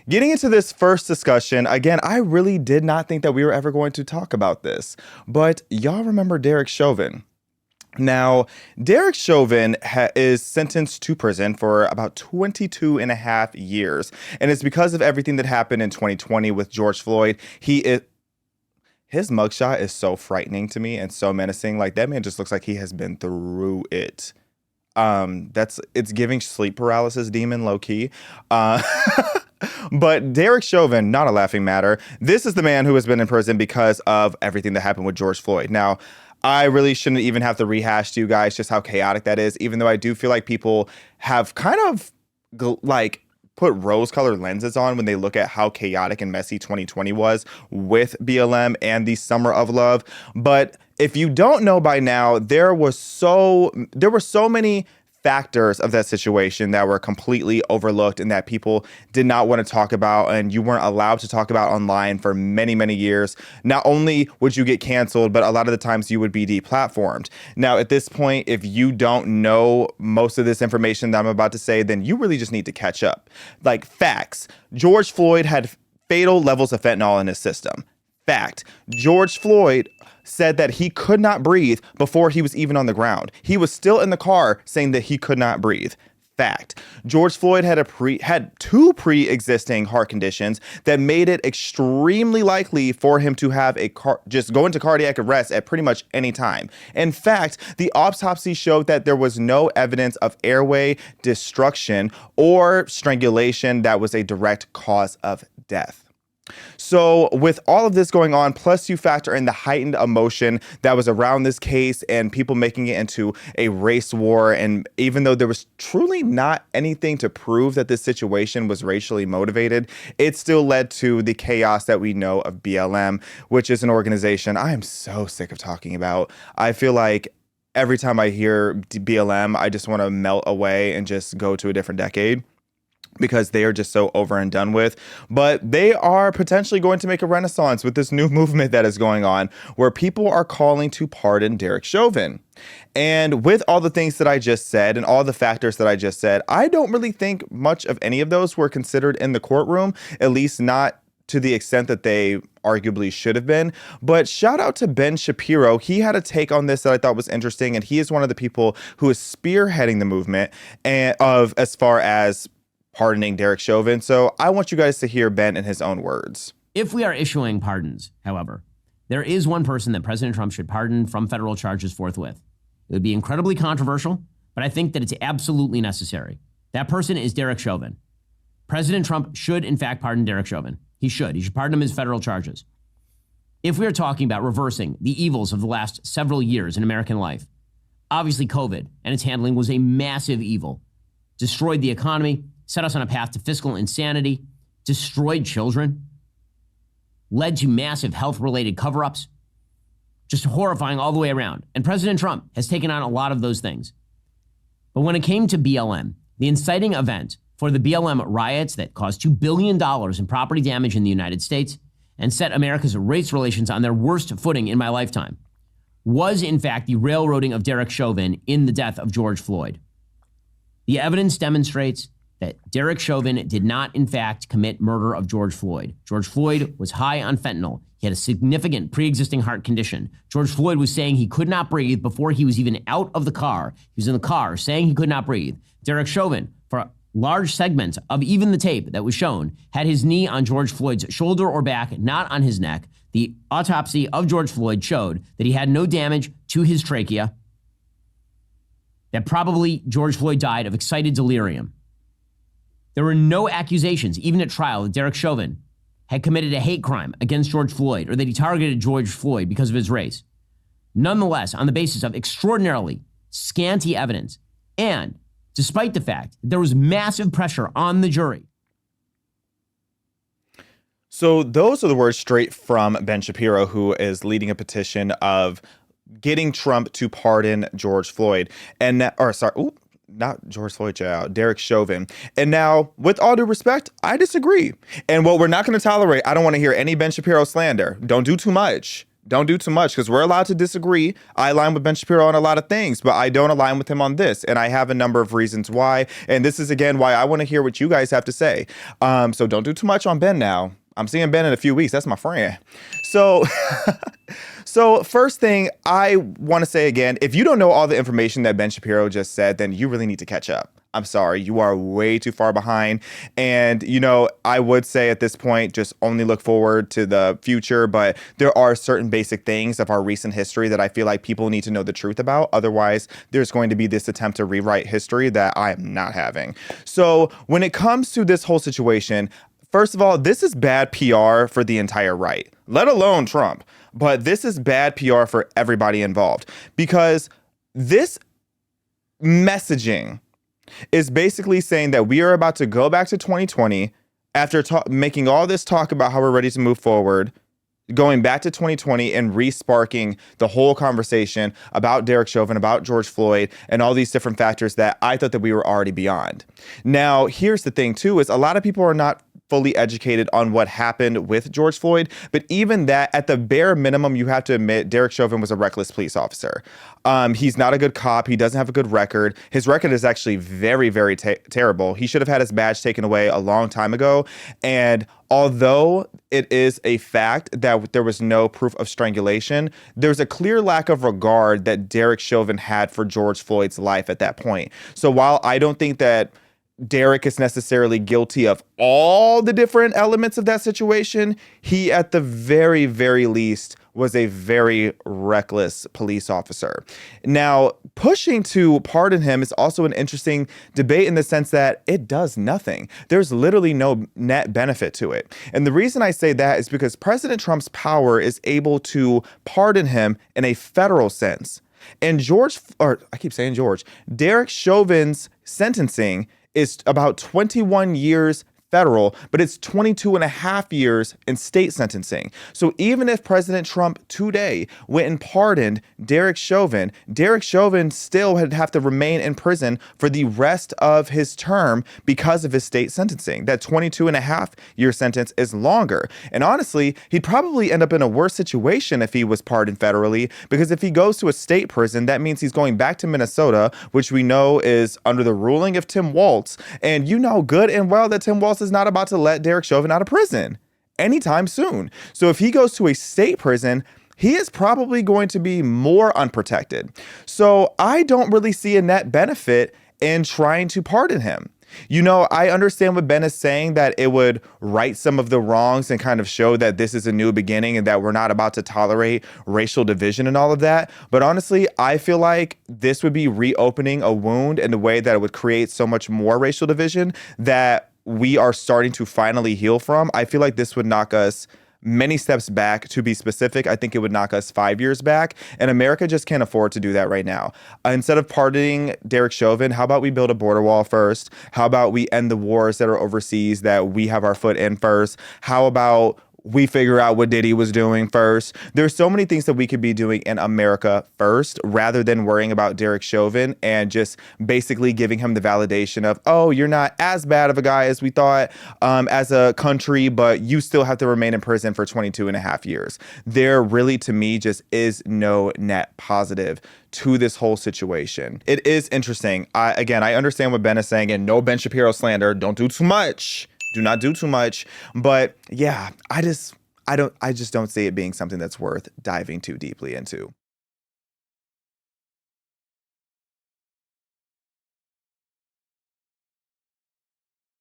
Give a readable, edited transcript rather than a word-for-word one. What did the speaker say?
Getting into this first discussion, again, I really did not think that we were ever going to talk about this, but y'all remember Derek Chauvin. Now, Derek Chauvin is sentenced to prison for about 22 and a half years, and it's because of everything that happened in 2020 with George Floyd. His mugshot is so frightening to me and so menacing. Like, that man just looks like he has been through it. It's giving sleep paralysis demon low key. Uh, but Derek Chauvin, not a laughing matter. This is the man who has been in prison because of everything that happened with George Floyd. Now, I really shouldn't even have to rehash to you guys just how chaotic that is, even though I do feel like people have kind of put rose-colored lenses on when they look at how chaotic and messy 2020 was with BLM and the Summer of Love. But if you don't know by now, there were so many factors of that situation that were completely overlooked and that people did not want to talk about, and you weren't allowed to talk about online for many, many years. Not only would you get canceled, but a lot of the times you would be deplatformed. Now, at this point, if you don't know most of this information that I'm about to say, then you really just need to catch up. Like, facts. George Floyd had fatal levels of fentanyl in his system. Fact. George Floyd said that he could not breathe before he was even on the ground. He was still in the car saying that he could not breathe. Fact. George Floyd had two pre-existing heart conditions that made it extremely likely for him to have just go into cardiac arrest at pretty much any time. In fact, the autopsy showed that there was no evidence of airway destruction or strangulation that was a direct cause of death. So with all of this going on, plus you factor in the heightened emotion that was around this case and people making it into a race war, and even though there was truly not anything to prove that this situation was racially motivated, it still led to the chaos that we know of BLM, which is an organization I am so sick of talking about. I feel like every time I hear BLM, I just want to melt away and just go to a different decade, because they are just so over and done with. But they are potentially going to make a renaissance with this new movement that is going on, where people are calling to pardon Derek Chauvin. And with all the things that I just said and all the factors that I just said, I don't really think much of any of those were considered in the courtroom, at least not to the extent that they arguably should have been. But shout out to Ben Shapiro. He had a take on this that I thought was interesting, and he is one of the people who is spearheading the movement as far as pardoning Derek Chauvin. So I want you guys to hear Ben in his own words. If we are issuing pardons, however, there is one person that President Trump should pardon from federal charges forthwith. It would be incredibly controversial, but I think that it's absolutely necessary. That person is Derek Chauvin. President Trump should, in fact, pardon Derek Chauvin. He should. He should pardon him his federal charges. If we are talking about reversing the evils of the last several years in American life, obviously COVID and its handling was a massive evil. Destroyed the economy, set us on a path to fiscal insanity, destroyed children, led to massive health-related cover-ups, just horrifying all the way around. And President Trump has taken on a lot of those things. But when it came to BLM, the inciting event for the BLM riots that caused $2 billion in property damage in the United States and set America's race relations on their worst footing in my lifetime, was in fact the railroading of Derek Chauvin in the death of George Floyd. The evidence demonstrates that Derek Chauvin did not, in fact, commit murder of George Floyd. George Floyd was high on fentanyl. He had a significant pre-existing heart condition. George Floyd was saying he could not breathe before he was even out of the car. He was in the car saying he could not breathe. Derek Chauvin, for large segments of even the tape that was shown, had his knee on George Floyd's shoulder or back, not on his neck. The autopsy of George Floyd showed that he had no damage to his trachea, that probably George Floyd died of excited delirium. There were no accusations, even at trial, that Derek Chauvin had committed a hate crime against George Floyd or that he targeted George Floyd because of his race. Nonetheless, on the basis of extraordinarily scanty evidence, and despite the fact that there was massive pressure on the jury. So those are the words straight from Ben Shapiro, who is leading a petition of getting Trump to pardon George Floyd. Not George Floyd, Derek Chauvin. And now, with all due respect, I disagree. And what we're not going to tolerate, I don't want to hear any Ben Shapiro slander. Don't do too much. don't do too much, because we're allowed to disagree. I align with Ben Shapiro on a lot of things, but I don't align with him on this. And I have a number of reasons why. And this is, again, why I want to hear what you guys have to say. So don't do too much on Ben now. I'm seeing Ben in a few weeks. That's my friend. So, so first thing I want to say again, if you don't know all the information that Ben Shapiro just said, then you really need to catch up. I'm sorry, you are way too far behind. And, I would say at this point, just only look forward to the future. But there are certain basic things of our recent history that I feel like people need to know the truth about. Otherwise, there's going to be this attempt to rewrite history that I am not having. So when it comes to this whole situation, first of all, this is bad PR for the entire right, let alone Trump. But this is bad PR for everybody involved, because this messaging is basically saying that we are about to go back to 2020 after making all this talk about how we're ready to move forward, going back to 2020 and re-sparking the whole conversation about Derek Chauvin, about George Floyd, and all these different factors that I thought that we were already beyond. Now, here's the thing, too, is a lot of people are not fully educated on what happened with George Floyd. But even that, at the bare minimum, you have to admit Derek Chauvin was a reckless police officer. He's not a good cop. He doesn't have a good record. His record is actually very, very terrible. He should have had his badge taken away a long time ago. And although it is a fact that there was no proof of strangulation, there's a clear lack of regard that Derek Chauvin had for George Floyd's life at that point. So while I don't think that Derek is necessarily guilty of all the different elements of that situation, he at the very, very least was a very reckless police officer. Now, pushing to pardon him is also an interesting debate in the sense that it does nothing. There's literally no net benefit to it. And the reason I say that is because President Trump's power is able to pardon him in a federal sense. And Derek Chauvin's sentencing is about 21 years federal, but it's 22 and a half years in state sentencing. So even if President Trump today went and pardoned Derek Chauvin still would have to remain in prison for the rest of his term because of his state sentencing. That 22 and a half year sentence is longer. And honestly, he'd probably end up in a worse situation if he was pardoned federally, because if he goes to a state prison, that means he's going back to Minnesota, which we know is under the ruling of Tim Walz. And you know good and well that Tim Walz is not about to let Derek Chauvin out of prison anytime soon. So if he goes to a state prison, he is probably going to be more unprotected. So I don't really see a net benefit in trying to pardon him. I understand what Ben is saying, that it would right some of the wrongs and kind of show that this is a new beginning and that we're not about to tolerate racial division and all of that. But honestly, I feel like this would be reopening a wound in a way that it would create so much more racial division that we are starting to finally heal from. I feel like this would knock us many steps back. To be specific, I think it would knock us 5 years back. And America just can't afford to do that right now. Instead of pardoning Derek Chauvin, how about we build a border wall first? How about we end the wars that are overseas that we have our foot in first? How about we figure out what Diddy was doing first? There's so many things that we could be doing in America first, rather than worrying about Derek Chauvin and just basically giving him the validation of, oh, you're not as bad of a guy as we thought as a country, but you still have to remain in prison for 22 and a half years. There really, to me, just is no net positive to this whole situation. It is interesting. I understand what Ben is saying, and no Ben Shapiro slander. Don't do too much. Do not do too much. But yeah, I just don't see it being something that's worth diving too deeply into.